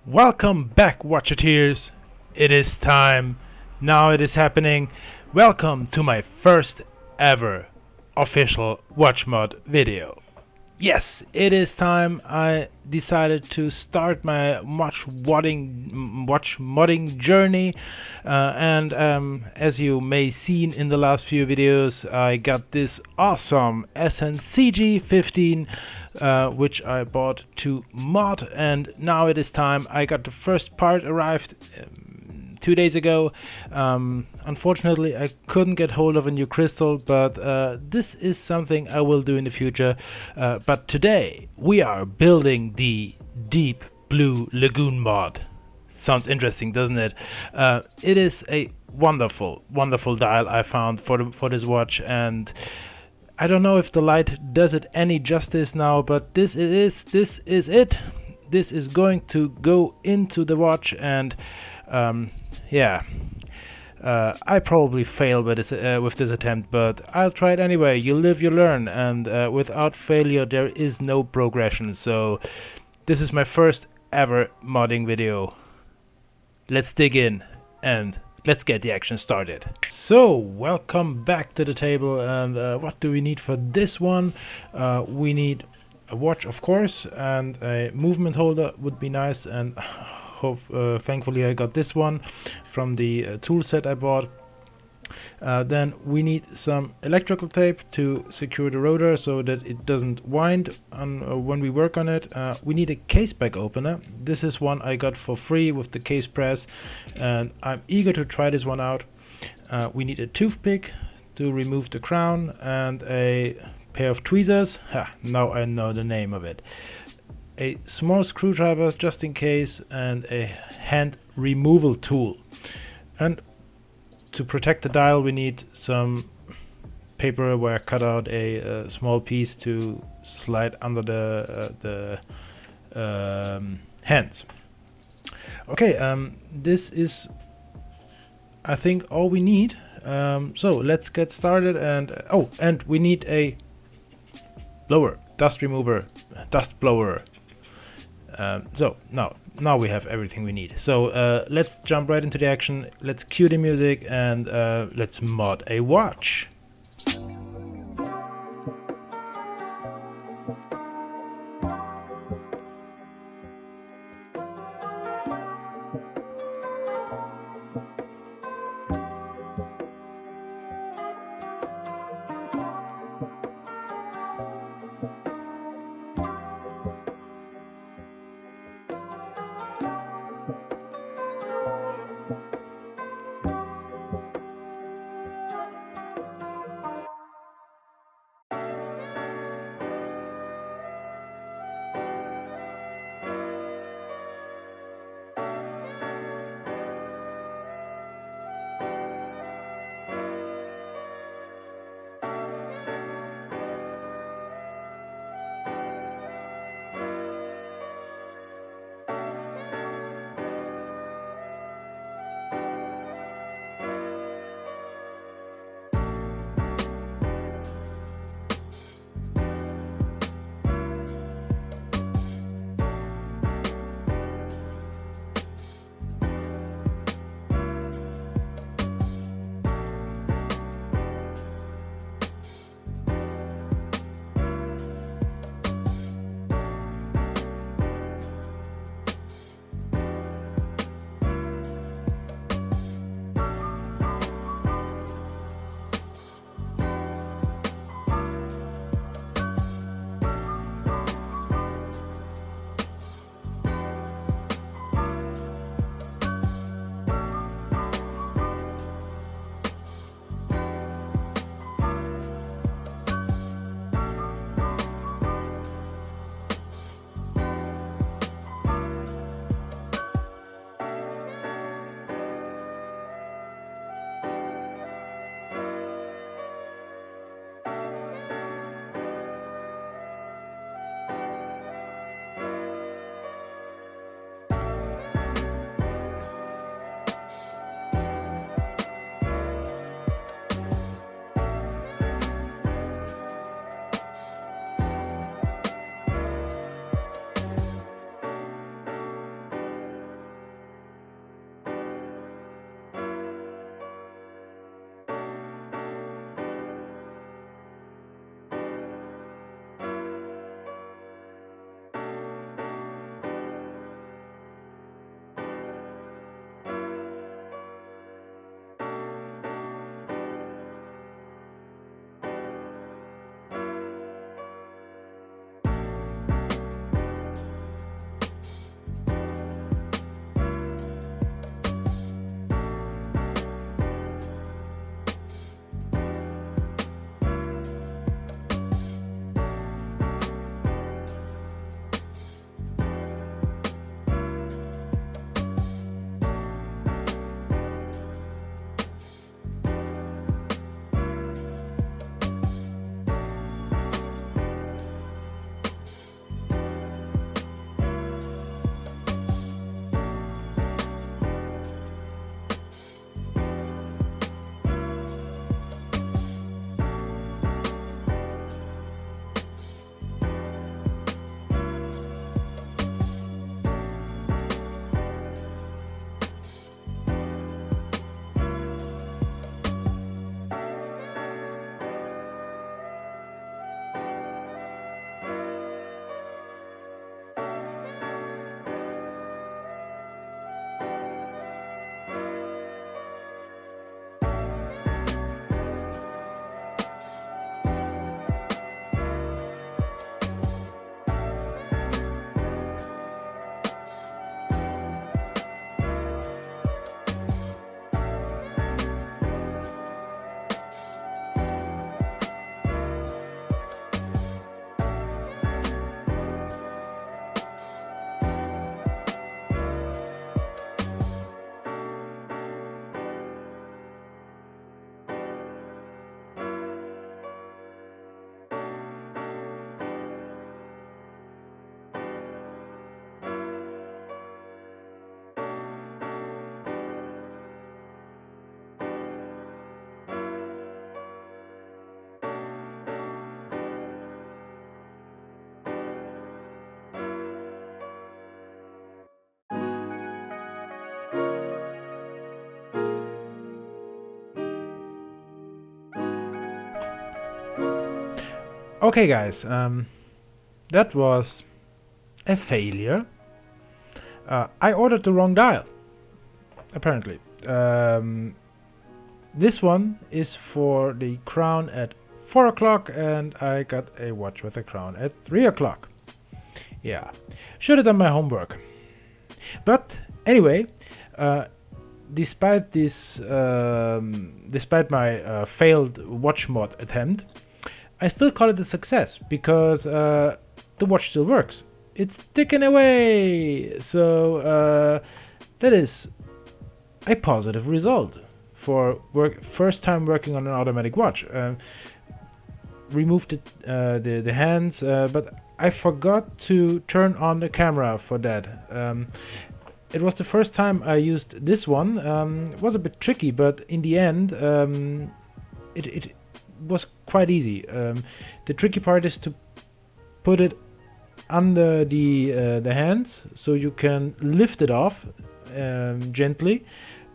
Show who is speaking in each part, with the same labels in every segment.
Speaker 1: Welcome back, Watchateers. It is time. Now it is happening. Welcome to my first ever official watch mod video. Yes, it is time. I decided to start my watch modding journey, and as you may seen in the last few videos, I got this awesome SNZG15, which I bought to mod, and now it is time. I got the first part arrived 2 days ago. Unfortunately, I couldn't get hold of a new crystal, but this is something I will do in the future. But today we are building the Deep Blue Lagoon mod. Sounds interesting, doesn't it? It is a wonderful, wonderful dial I found for this watch, and I don't know if the light does it any justice now, but this is it. This is going to go into the watch, and yeah. I probably failed with this attempt, but I'll try it anyway. You live, you learn, and without failure there is no progression. So this is my first ever modding video. Let's dig in and let's get the action started. So welcome back to the table, and what do we need for this one? We need a watch, of course, and a movement holder would be nice, and thankfully I got this one from the tool set I bought. Then we need some electrical tape to secure the rotor so that it doesn't wind when we work on it. We need a case back opener. This is one I got for free with the case press, and I'm eager to try this one out. We need a toothpick to remove the crown, and a pair of tweezers. Now I know the name of it. A small screwdriver just in case, and a hand removal tool. And to protect the dial we need some paper where I cut out a small piece to slide under the hands. Okay, this is I think all we need. So let's get started, and we need a blower, dust remover, dust blower. So now we have everything we need. So let's jump right into the action. Let's cue the music, and let's mod a watch. Okay guys, that was a failure. I ordered the wrong dial, apparently. This one is for the crown at 4 o'clock and I got a watch with a crown at 3 o'clock. Yeah, should have done my homework. But anyway, despite this, despite my failed watch mod attempt, I still call it a success because the watch still works. It's ticking away, so that is a positive result for first time working on an automatic watch. Removed the hands, but I forgot to turn on the camera for that. It was the first time I used this one. It was a bit tricky, but in the end it was quite easy. The tricky part is to put it under the hands so you can lift it off gently,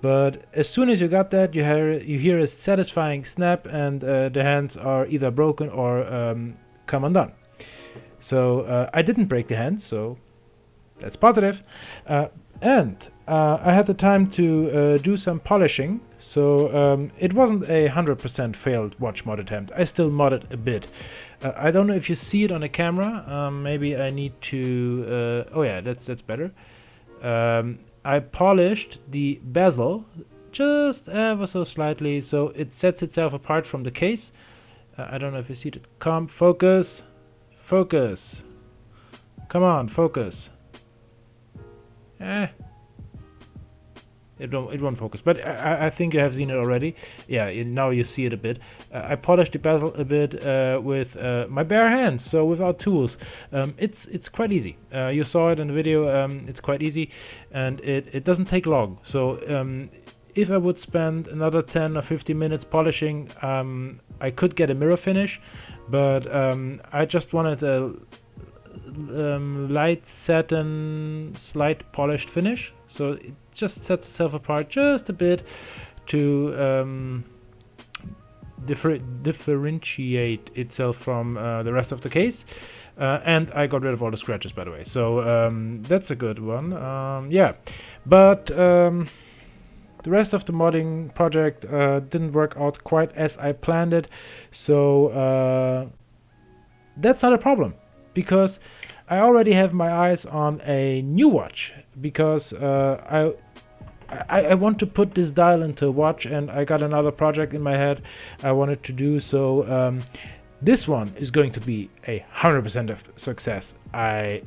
Speaker 1: but as soon as you got that, you hear a satisfying snap and the hands are either broken or come undone. So I didn't break the hands, so that's positive. And I had the time to do some polishing, so it wasn't a 100% failed watch mod attempt. I still modded a bit. I don't know if you see it on the camera. Maybe I need to... oh yeah, that's better. I polished the bezel just ever so slightly, so it sets itself apart from the case. I don't know if you see it. Come, focus. Focus. Come on, focus. It won't focus, but I think you have seen it already. Yeah, now you see it a bit. I polished the bezel a bit with my bare hands, so without tools. It's quite easy. You saw it in the video. It's quite easy, and it doesn't take long. So if I would spend another 10 or 15 minutes polishing, I could get a mirror finish, but I just wanted a light satin, slight polished finish. So it just sets itself apart just a bit to differentiate itself from the rest of the case. And I got rid of all the scratches, by the way. So that's a good one. Yeah, but the rest of the modding project didn't work out quite as I planned it. So that's not a problem, because I already have my eyes on a new watch, because I want to put this dial into a watch, and I got another project in my head I wanted to do. So this one is going to be a 100% of success. I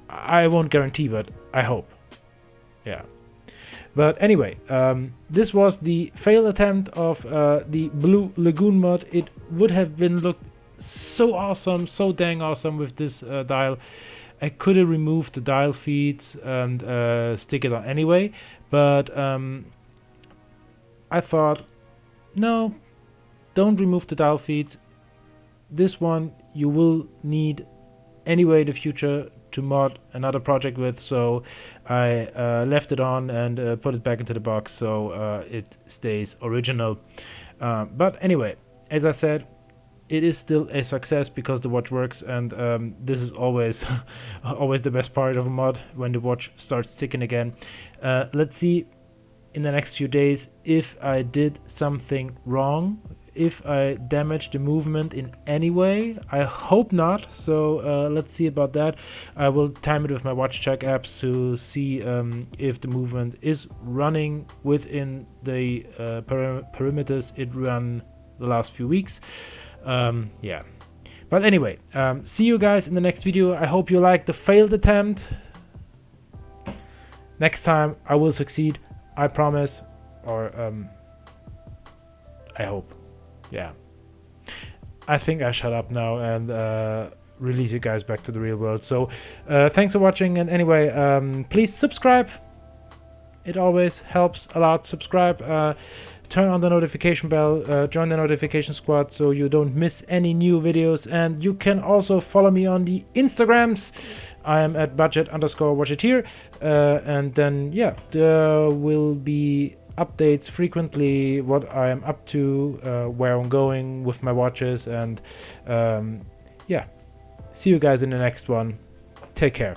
Speaker 1: won't guarantee, but I hope. Yeah. But anyway, this was the failed attempt of the Blue Lagoon mod. It would have been looked so awesome, so dang awesome with this dial. I could have removed the dial feeds and stick it on anyway, but I thought, no, don't remove the dial feeds. This one you will need anyway in the future to mod another project with, so I left it on and put it back into the box so it stays original. But anyway, as I said, it is still a success because the watch works, and this is always always the best part of a mod, when the watch starts ticking again. Let's see in the next few days if I did something wrong, if I damaged the movement in any way. I hope not, so let's see about that. I will time it with my watch check apps to see if the movement is running within the parameters it ran the last few weeks. Yeah, but anyway, see you guys in the next video. I hope you liked the failed attempt. Next time I will succeed, I promise, or I hope. Yeah, I think I shut up now and release you guys back to the real world. So thanks for watching, and anyway, please subscribe. It always helps a lot. Subscribe, turn on the notification bell, join the notification squad so you don't miss any new videos, and you can also follow me on the Instagrams. I am at budget_Watchateer, and then yeah, there will be updates frequently, what I am up to, where I'm going with my watches, and yeah, see you guys in the next one. Take care.